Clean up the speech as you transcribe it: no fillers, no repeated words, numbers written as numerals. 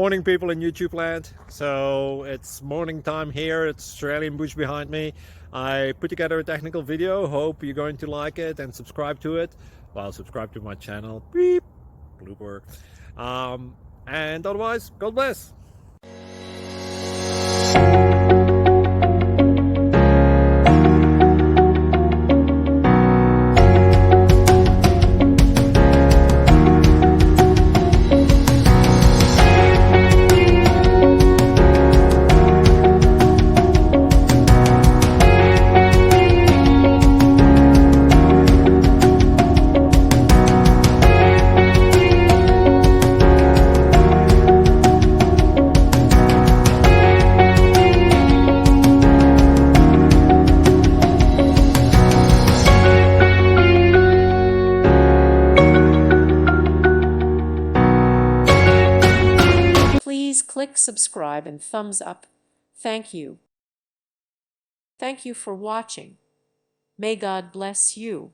Morning, people in YouTube land. So it's morning time here. It's Australian bush behind me. I put together a technical video. Hope you're going to like it and subscribe to it. Well, subscribe to my channel. Beep. Blooper. And otherwise, God bless. Please click subscribe and thumbs up. Thank you. Thank you for watching. May God bless you.